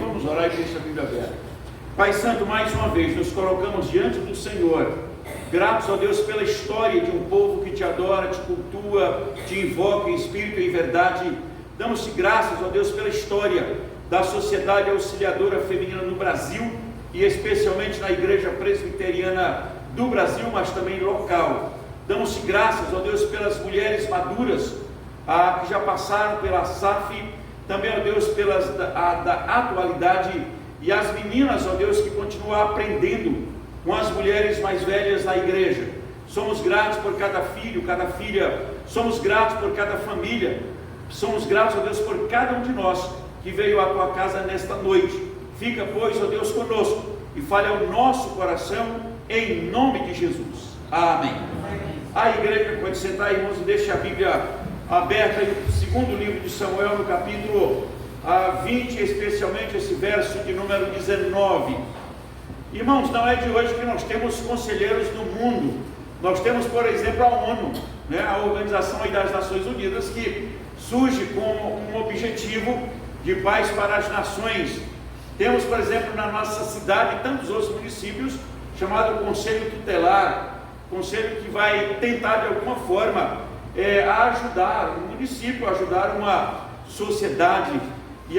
Vamos orar e deixar a Bíblia aberta. Pai Santo, mais uma vez nos colocamos diante do Senhor, gratos, ó Deus, pela história de um povo que te adora, te cultua, te invoca em espírito e em verdade. Damos-te graças, ó Deus, pela história da Sociedade Auxiliadora Feminina no Brasil e especialmente na Igreja Presbiteriana do Brasil, mas também local. Damos-te graças, ó Deus, pelas mulheres maduras que já passaram pela SAF, também, ó Deus, da atualidade, e as meninas, ó Deus, que continuam aprendendo com as mulheres mais velhas da igreja. Somos gratos por cada filho, cada filha, somos gratos por cada família, somos gratos, ó Deus, por cada um de nós que veio à tua casa nesta noite. Fica, pois, ó Deus, conosco e fale ao nosso coração, em nome de Jesus. Amém. A igreja pode sentar, irmãos, e deixe a Bíblia aberta no segundo livro de Samuel, no capítulo 20, especialmente esse verso de número 19. Irmãos, não é de hoje que nós temos conselheiros no mundo. Nós temos, por exemplo, a ONU, né, a Organização das Nações Unidas, que surge com um objetivo de paz para as nações. Temos, por exemplo, na nossa cidade e tantos outros municípios, chamado Conselho Tutelar, conselho que vai tentar de alguma forma ajudar um município, ajudar uma sociedade. E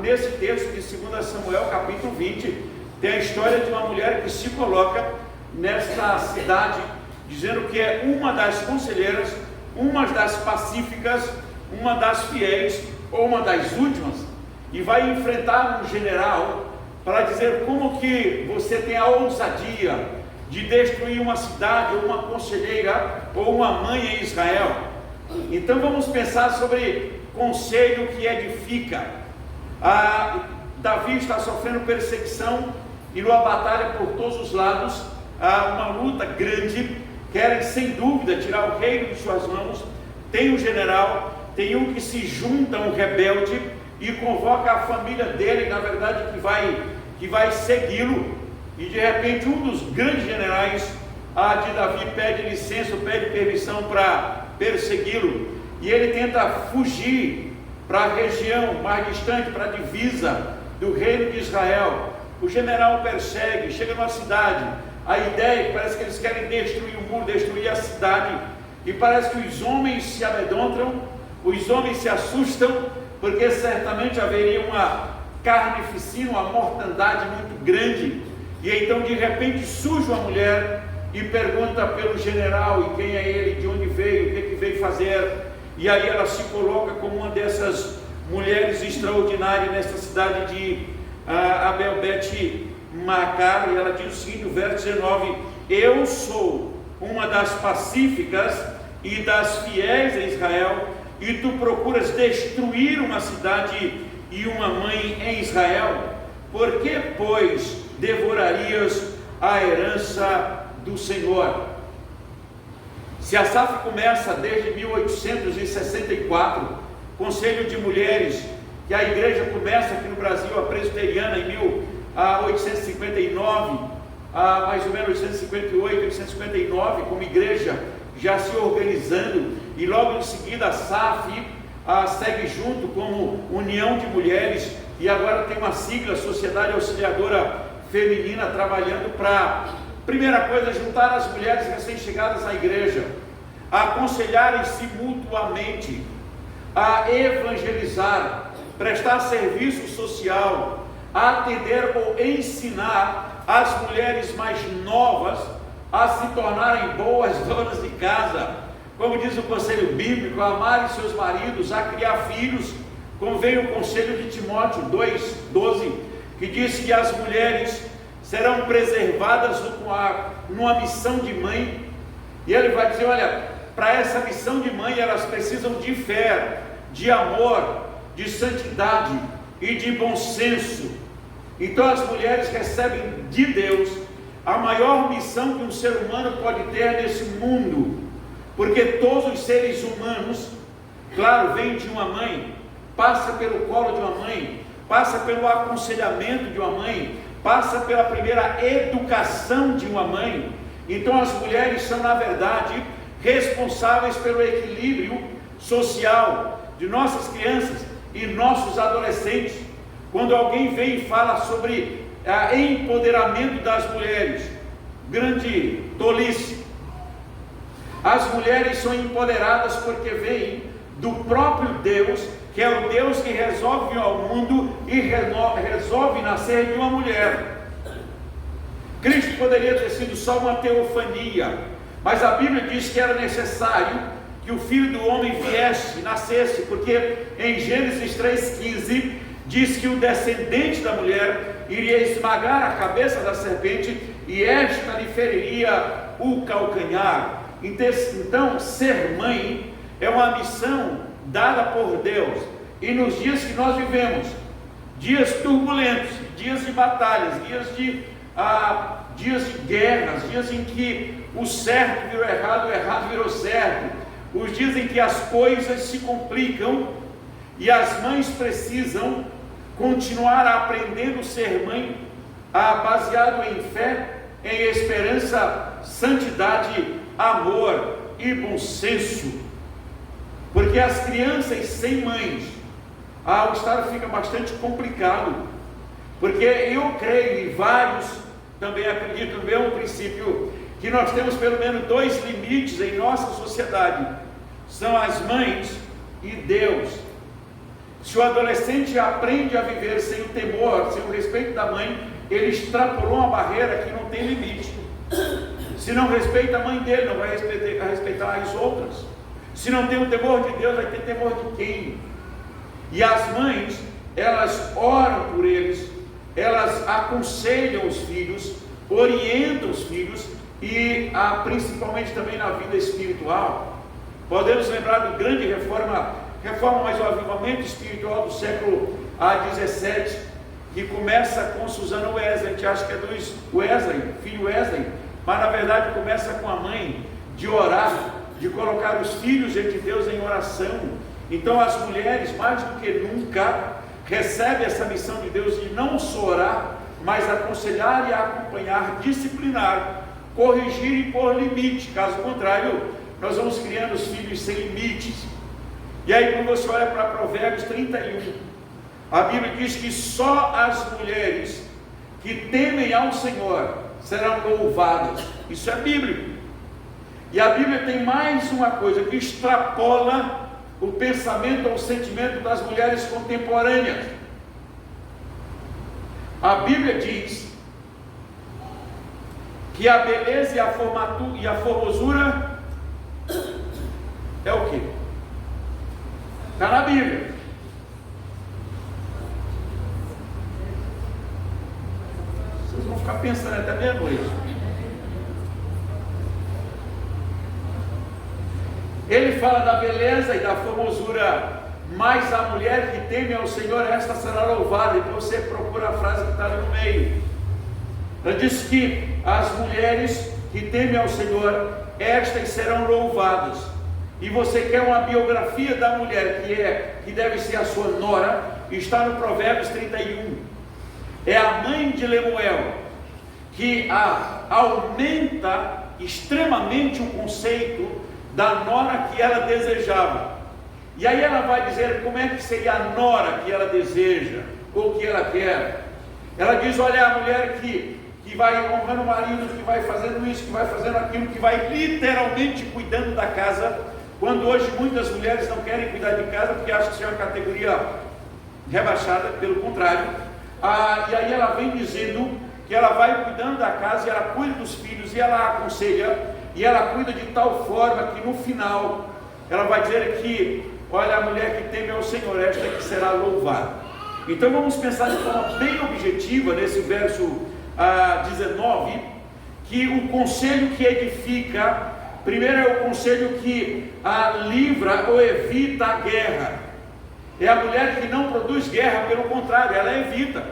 nesse texto de 2 Samuel, capítulo 20, tem a história de uma mulher que se coloca nesta cidade, dizendo que é uma das conselheiras, uma das pacíficas, uma das fiéis, ou uma das últimas, e vai enfrentar um general para dizer como que você tem a ousadia de destruir uma cidade, ou uma conselheira, ou uma mãe em Israel. Então vamos pensar sobre conselho que edifica. Davi está sofrendo perseguição e numa batalha por todos os lados, uma luta grande, querem sem dúvida tirar o reino de suas mãos. Tem um general, tem um que se junta, um rebelde, e convoca a família dele, na verdade, que vai segui-lo. E de repente um dos grandes generais de Davi pede licença, pede permissão para persegui-lo, e ele tenta fugir para a região mais distante, para a divisa do reino de Israel. O general persegue, chega numa cidade, a ideia é que parece que eles querem destruir o muro, destruir a cidade, e parece que os homens se amedrontam, os homens se assustam, porque certamente haveria uma carnificina, uma mortandade muito grande. E então de repente surge uma mulher e pergunta pelo general, e quem é ele, de onde veio, o que veio fazer. E aí ela se coloca como uma dessas mulheres extraordinárias nesta cidade de Abel-Bet-Macar, e ela diz o seguinte, o verso 19: eu sou uma das pacíficas e das fiéis a Israel, e tu procuras destruir uma cidade e uma mãe em Israel. Por que, pois, devorarias a herança do Senhor? Se a SAF começa desde 1864, Conselho de Mulheres, que a igreja começa aqui no Brasil, a presbiteriana, em 1859, mais ou menos 1858, 1859, como igreja já se organizando, e logo em seguida a SAF segue junto como União de Mulheres, e agora tem uma sigla, Sociedade Auxiliadora Feminina, trabalhando para, primeira coisa, juntar as mulheres recém-chegadas à igreja, a aconselharem-se mutuamente, a evangelizar, prestar serviço social, a atender ou ensinar as mulheres mais novas a se tornarem boas donas de casa, como diz o conselho bíblico, a amarem seus maridos, a criar filhos, como veio o conselho de Timóteo 2,12, que diz que as mulheres serão preservadas numa missão de mãe, e ele vai dizer, olha, para essa missão de mãe elas precisam de fé, de amor, de santidade e de bom senso. Então as mulheres recebem de Deus a maior missão que um ser humano pode ter nesse mundo, porque todos os seres humanos, claro, vêm de uma mãe, passa pelo colo de uma mãe, passa pelo aconselhamento de uma mãe, passa pela primeira educação de uma mãe. Então as mulheres são, na verdade, responsáveis pelo equilíbrio social de nossas crianças e nossos adolescentes. quando alguém vem e fala sobre empoderamento das mulheres, grande tolice. As mulheres são empoderadas porque vêm do próprio Deus, que é o Deus que resolve ao mundo e resolve nascer de uma mulher. Cristo poderia ter sido só uma teofania, mas a Bíblia diz que era necessário que o Filho do Homem viesse, nascesse, porque em Gênesis 3,15 diz que o descendente da mulher iria esmagar a cabeça da serpente e esta lhe feriria o calcanhar. Então, ser mãe é uma missão dada por Deus, e nos dias que nós vivemos, dias turbulentos, dias de batalhas, dias de guerras, dias em que o certo virou errado, o errado virou certo, os dias em que as coisas se complicam e as mães precisam continuar aprendendo a ser mãe, baseado em fé, em esperança, santidade, amor e bom senso. Porque as crianças sem mães, o estado fica bastante complicado, porque eu creio, e vários também acreditam no mesmo princípio, que nós temos pelo menos 2 limites em nossa sociedade, são as mães e Deus. Se o adolescente aprende a viver sem o temor, sem o respeito da mãe, ele extrapolou uma barreira que não tem limite. Se não respeita a mãe dele, não vai respeitar as outras. Se não tem o temor de Deus, vai ter temor de quem? E as mães, elas oram por eles, elas aconselham os filhos, orientam os filhos e principalmente também na vida espiritual. Podemos lembrar do grande reforma, mas o avivamento espiritual do século XVII, que começa com Susana Wesley. A gente acha que é do Wesley, filho Wesley, mas na verdade começa com a mãe, de orar, de colocar os filhos de Deus em oração. Então as mulheres, mais do que nunca, recebem essa missão de Deus de não só orar, mas aconselhar e acompanhar, disciplinar, corrigir e pôr limite. Caso contrário, nós vamos criando os filhos sem limites. E aí quando você olha para Provérbios 31, a Bíblia diz que só as mulheres que temem ao Senhor serão louvadas. Isso é bíblico. E a Bíblia tem mais uma coisa que extrapola o pensamento ou o sentimento das mulheres contemporâneas. A Bíblia diz que a beleza e a formosura é o quê? Está na Bíblia. Vocês vão ficar pensando até meia-noite. Ele fala da beleza e da formosura, mas a mulher que teme ao Senhor, esta será louvada. Então você procura a frase que está ali no meio. Ela diz que as mulheres que temem ao Senhor, estas serão louvadas. E você quer uma biografia da mulher que deve ser a sua nora, está no Provérbios 31. É a mãe de Lemuel, que aumenta extremamente o conceito da nora que ela desejava. E aí ela vai dizer como é que seria a nora que ela deseja, ou que ela quer. Ela diz, olha, a mulher que vai honrando o marido, que vai fazendo isso, que vai fazendo aquilo, que vai literalmente cuidando da casa, quando hoje muitas mulheres não querem cuidar de casa, porque acham que isso é uma categoria rebaixada, pelo contrário. E aí ela vem dizendo que ela vai cuidando da casa, e ela cuida dos filhos, e ela aconselha, e ela cuida de tal forma que no final ela vai dizer que, olha, a mulher que teme ao Senhor, esta que será louvada. Então vamos pensar de forma bem objetiva nesse verso 19, que o conselho que edifica, primeiro é o conselho que livra ou evita a guerra. É a mulher que não produz guerra, pelo contrário, ela evita.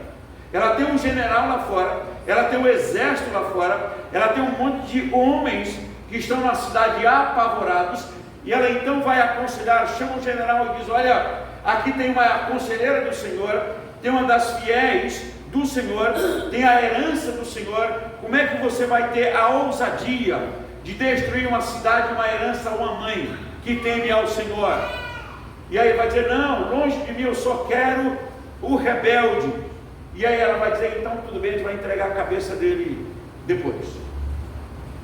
Ela tem um general lá fora, ela tem um exército lá fora, ela tem um monte de homens que estão na cidade apavorados, e ela então vai aconselhar, chama o general e diz, olha, aqui tem uma conselheira do Senhor, tem uma das fiéis do Senhor, tem a herança do Senhor, como é que você vai ter a ousadia de destruir uma cidade, uma herança a uma mãe que teme ao Senhor? E aí vai dizer, não, longe de mim, eu só quero o rebelde. E aí ela vai dizer, então tudo bem, a gente vai entregar a cabeça dele depois.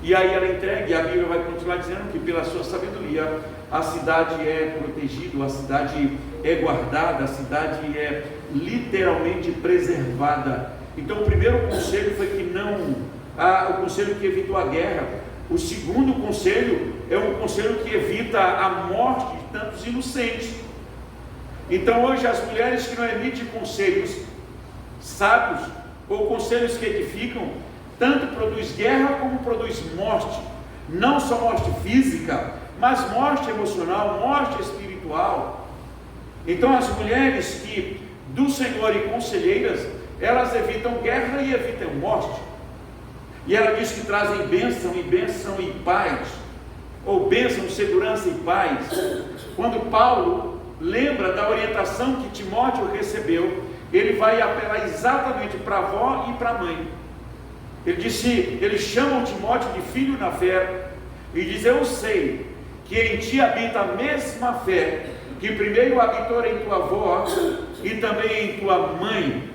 E aí ela entrega, e a Bíblia vai continuar dizendo que pela sua sabedoria a cidade é protegida, a cidade é guardada, a cidade é literalmente preservada. Então o primeiro conselho foi que o conselho que evitou a guerra. O segundo conselho é um conselho que evita a morte de tantos inocentes. Então hoje as mulheres que não emitem conselhos sábios ou conselhos que edificam, tanto produz guerra como produz morte. Não só morte física, mas morte emocional, morte espiritual. Então as mulheres que do Senhor e conselheiras, elas evitam guerra e evitam morte. E ela diz que trazem bênção e paz, ou bênção, segurança e paz. Quando Paulo lembra da orientação que Timóteo recebeu, ele vai apelar exatamente para a avó e para a mãe. Ele chama Timóteo de filho na fé, e diz, eu sei que em ti habita a mesma fé, que primeiro habitou em tua avó, e também em tua mãe.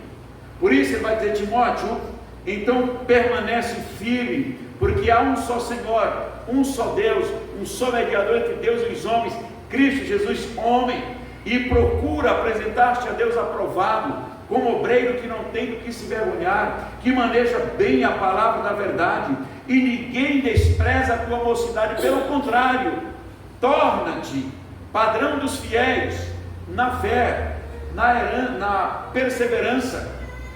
Por isso ele vai dizer, Timóteo, então permanece firme, porque há um só Senhor, um só Deus, um só mediador entre Deus e os homens, Cristo Jesus, homem, e procura apresentar-te a Deus aprovado, como obreiro que não tem do que se vergonhar, que maneja bem a palavra da verdade, e ninguém despreza a tua mocidade, pelo contrário, torna-te padrão dos fiéis, na fé, na perseverança,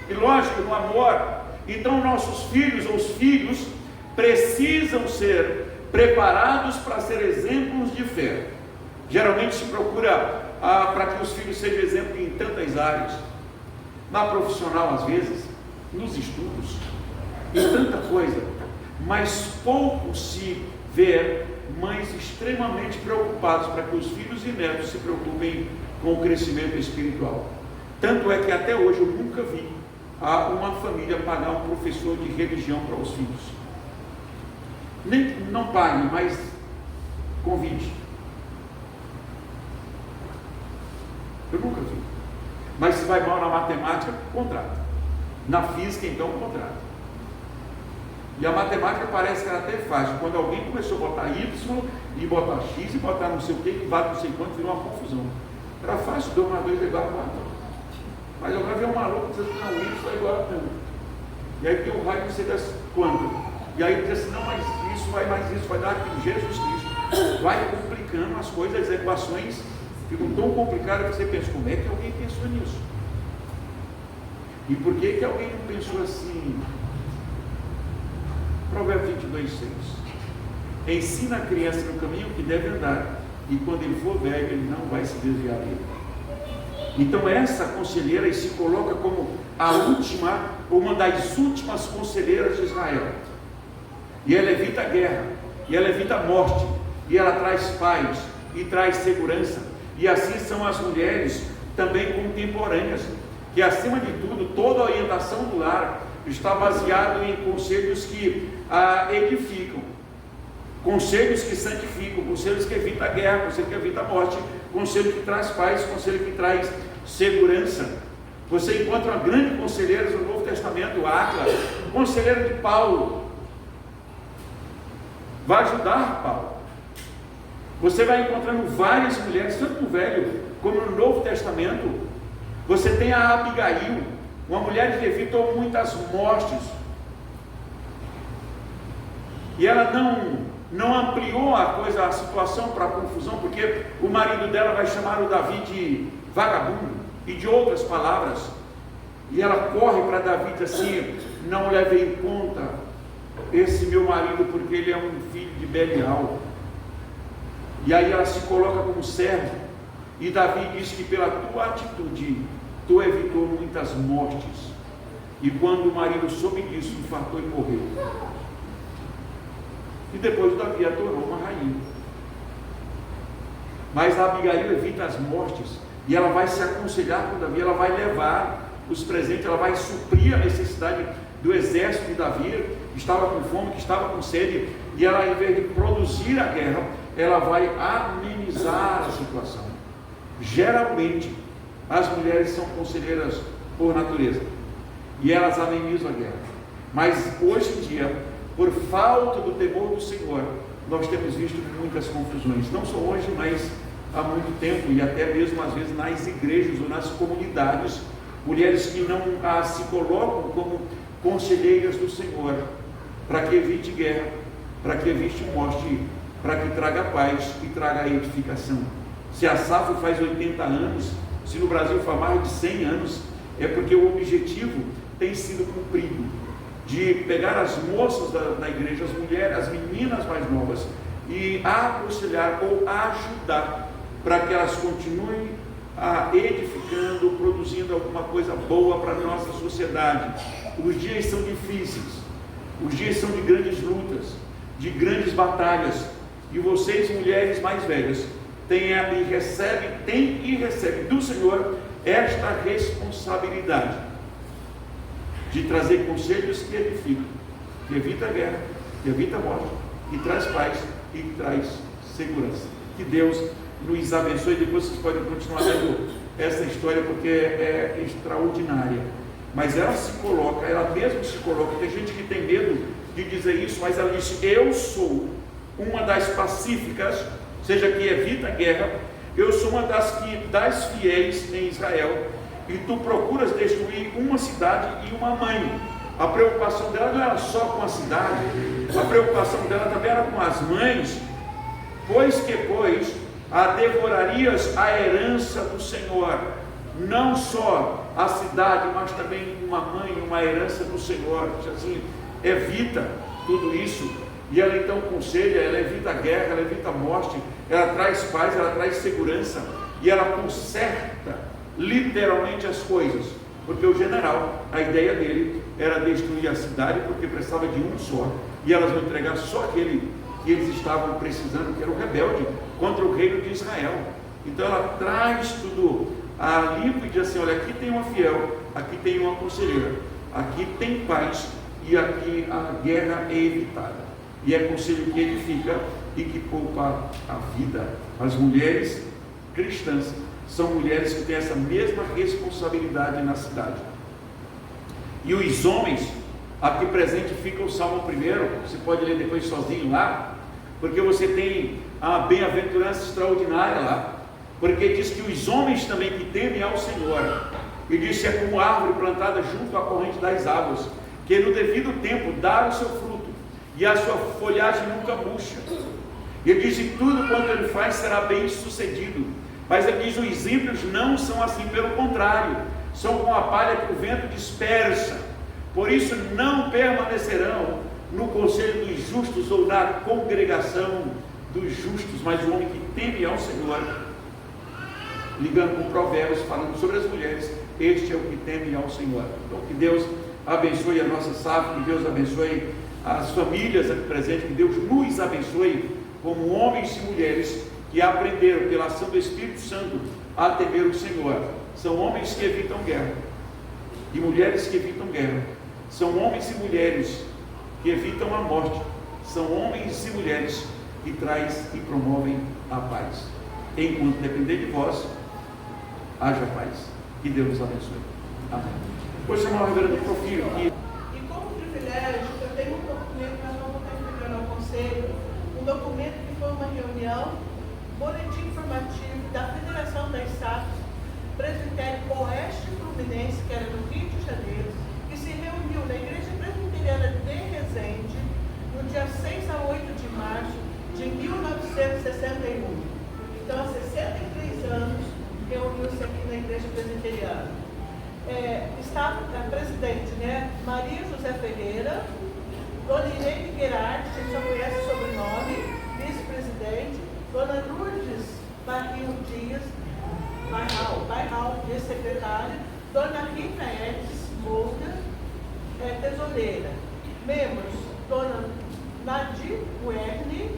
e lógico, no amor. Então nossos filhos, ou os filhos, precisam ser preparados para ser exemplos de fé. Geralmente se procura para que os filhos sejam exemplo em tantas áreas, na profissional às vezes, nos estudos, em tanta coisa, mas pouco se vê mães extremamente preocupadas para que os filhos e netos se preocupem com o crescimento espiritual. Tanto é que até hoje eu nunca vi uma família pagar um professor de religião para os filhos. Nem não pague, mas convide. Eu nunca vi. Mas se vai mal na matemática, contrata. Na física, então, contrata. E a matemática parece que era até fácil. Quando alguém começou a botar Y, e botar X, e botar não sei o que vale não sei quanto, virou uma confusão. Era fácil, 2 mais 2 é igual a 4. Mas agora vem um maluco dizendo que não, Y é igual a tanto. E aí tem um raio que você das quanto. E aí diz assim, não, mas isso vai mais isso, vai dar aquilo, Jesus Cristo. Vai complicando as coisas, as equações ficam tão complicadas que você pensa, como é que alguém pensou nisso? E por que alguém não pensou assim? Provérbios 22:6. Ensina a criança no caminho que deve andar, e quando ele for velho, ele não vai se desviar dele. Então essa conselheira se coloca como a última, uma das últimas conselheiras de Israel. E ela evita a guerra, e ela evita a morte, e ela traz paz, e traz segurança. E assim são as mulheres também contemporâneas, que acima de tudo, toda a orientação do lar está baseado em conselhos que edificam, conselhos que santificam, conselhos que evitam a guerra, conselho que evita a morte, conselho que traz paz, conselho que traz segurança. Você encontra uma grande conselheira no Novo Testamento, Áquila, conselheira de Paulo, vai ajudar Paulo. Você vai encontrando várias mulheres, tanto no Velho como no Novo Testamento. Você tem a Abigail, uma mulher que evitou muitas mortes, e ela não ampliou a situação para a confusão, porque o marido dela vai chamar o Davi de vagabundo e de outras palavras, e ela corre para Davi e diz assim, não leve em conta esse meu marido, porque ele é um filho de Belial. E aí ela se coloca como servo, e Davi diz que pela tua atitude tu evitou muitas mortes. E quando o marido soube disso, infartou e morreu. E depois Davi a tornou uma rainha. Mas a Abigail evita as mortes, e ela vai se aconselhar com Davi, ela vai levar os presentes, ela vai suprir a necessidade do exército de Davi, que estava com fome, que estava com sede, e ela, em vez de produzir a guerra, ela vai amenizar a situação. Geralmente, as mulheres são conselheiras por natureza, e elas amenizam a guerra. Mas hoje em dia, por falta do temor do Senhor, nós temos visto muitas confusões, não só hoje, mas há muito tempo, e até mesmo às vezes nas igrejas ou nas comunidades, mulheres que não se colocam como conselheiras do Senhor, para que evite guerra, para que evite morte, para que traga paz e traga edificação. Se a SAF faz 80 anos, se no Brasil faz mais de 100 anos, é porque o objetivo tem sido cumprido, de pegar as moças da igreja, as mulheres, as meninas mais novas, e aconselhar ou ajudar para que elas continuem edificando, produzindo alguma coisa boa para a nossa sociedade. Os dias são difíceis, os dias são de grandes lutas, de grandes batalhas, e vocês, mulheres mais velhas, têm e recebem do Senhor esta responsabilidade de trazer conselhos que edificam, que evita a guerra, que evita a morte, que traz paz e que traz segurança. Que Deus nos abençoe. Depois vocês podem continuar lendo essa história, porque é extraordinária. Mas ela mesma se coloca. Tem gente que tem medo de dizer isso, mas ela disse: eu sou uma das pacíficas, seja, que evita a guerra. Eu sou uma das fiéis em Israel, e tu procuras destruir uma cidade e uma mãe. A preocupação dela não era só com a cidade, a preocupação dela também era com as mães, pois devorarias a herança do Senhor, não só a cidade, mas também uma mãe, uma herança do Senhor. Assim, evita tudo isso. E ela então aconselha, ela evita a guerra, ela evita a morte, ela traz paz, ela traz segurança, e ela conserta literalmente as coisas, porque o general, a ideia dele era destruir a cidade, porque precisava de um só, e elas vão entregar só aquele que eles estavam precisando, que era o rebelde contra o reino de Israel. Então ela traz tudo a limpo e diz assim: olha, aqui tem uma fiel, aqui tem uma conselheira, aqui tem paz, e aqui a guerra é evitada, e é conselho que edifica e que poupa a vida. As mulheres cristãs são mulheres que têm essa mesma responsabilidade na cidade. E os homens, aqui presente fica o Salmo 1, você pode ler depois sozinho lá, porque você tem a bem-aventurança extraordinária lá, porque diz que os homens também que temem ao Senhor, e diz que é como árvore plantada junto à corrente das águas, que no devido tempo dá o seu fruto, e a sua folhagem nunca murcha. E ele diz que tudo quanto ele faz será bem sucedido. Mas ele diz: os ímpios não são assim, pelo contrário, são como a palha que o vento dispersa. Por isso não permanecerão no conselho dos justos ou na congregação dos justos, mas o homem que teme ao Senhor, ligando com Provérbios, falando sobre as mulheres, este é o que teme ao Senhor. Então que Deus abençoe a nossa SAF, que Deus abençoe as famílias aqui presentes, que Deus nos abençoe como homens e mulheres que aprenderam pela ação do Espírito Santo a temer o Senhor. São homens que evitam guerra, e mulheres que evitam guerra. São homens e mulheres que evitam a morte. São homens e mulheres que traz e promovem a paz. Enquanto depender de vós, haja paz. Que Deus nos abençoe. Amém. Vou chamar o reverendo Profílio aqui. E como privilégio, eu tenho um documento que nós vamos estar entregando ao Conselho, um documento que foi uma reunião, boletim informativo da Federação das SAFs, Presbitério Oeste Fluminense, que era no Rio de Janeiro, que se reuniu na Igreja Presbiteriana de Resende, no dia 6 a 8 de março de 1961. Então, há 63 anos, reuniu-se aqui na Igreja Presbiteriana. Estava a presidente, Maria José Ferreira, Dona Irene Gerardi, a gente já conhece o sobrenome, vice-presidente, Dona Lourdes Barril Dias, Bairral, vice-secretária, Dona Rita Edis Moura, tesoureira. Membros: Dona Nadir Werner,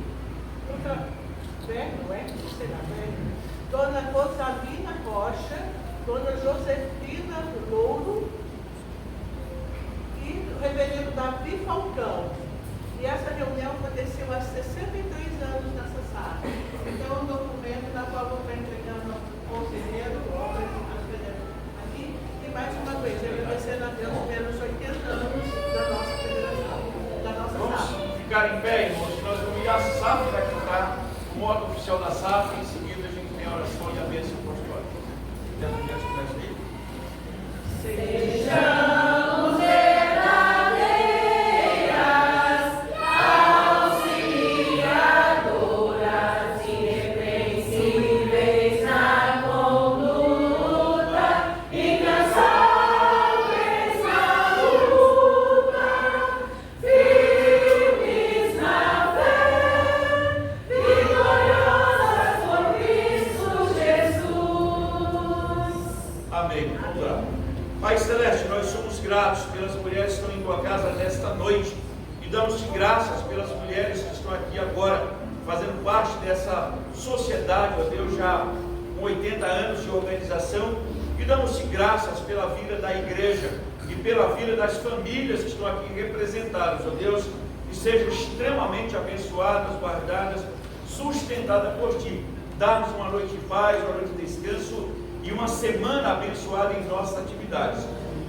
Dona Rosalina Rocha, Dona Josefina Louro e o reverendo Davi Falcão. E essa reunião aconteceu há 63 anos nessa sala. Então, é um documento na qual eu vou estar entregando ao conselheiro, ao presidente da federação. mais uma vez agradecendo a Deus pelos 80 anos da nossa federação, da nossa Vamos SAF. ficar em pé, irmãos. Nós vamos ir à SAF para cantar o modo oficial da SAF. Em seguida, a gente tem a oração e a bênção apostólica. Quero que Deus comece aí. Sejamos verdadeiras, auxiliadoras, irrepreensíveis na conduta, incansáveis na luta, firmes na fé, vitoriosas por Cristo Jesus. Amém. Vamos lá. Pai Celeste, nós somos gratos pelas mulheres que estão em tua casa nesta noite e damos-te graças pelas mulheres que estão aqui agora, fazendo parte dessa sociedade, ó Deus, já com 80 anos de organização, e damos-te graças pela vida da igreja e pela vida das famílias que estão aqui representadas, ó Deus, que sejam extremamente abençoadas, guardadas, sustentadas por ti. Dá-nos uma noite de paz, uma noite de descanso e uma semana abençoada em nossas atividades.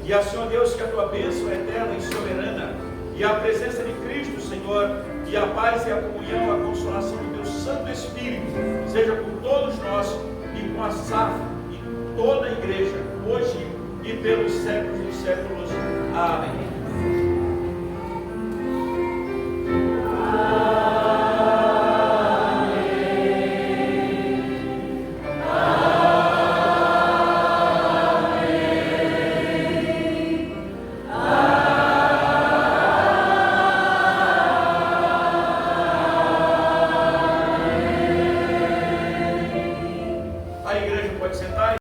E a Senhor Deus, que a tua bênção é eterna e soberana, e a presença de Cristo, Senhor, e a paz e a comunhão, a consolação do teu Santo Espírito, seja com todos nós e com a SAF e toda a igreja, hoje e pelos séculos dos séculos. Amém.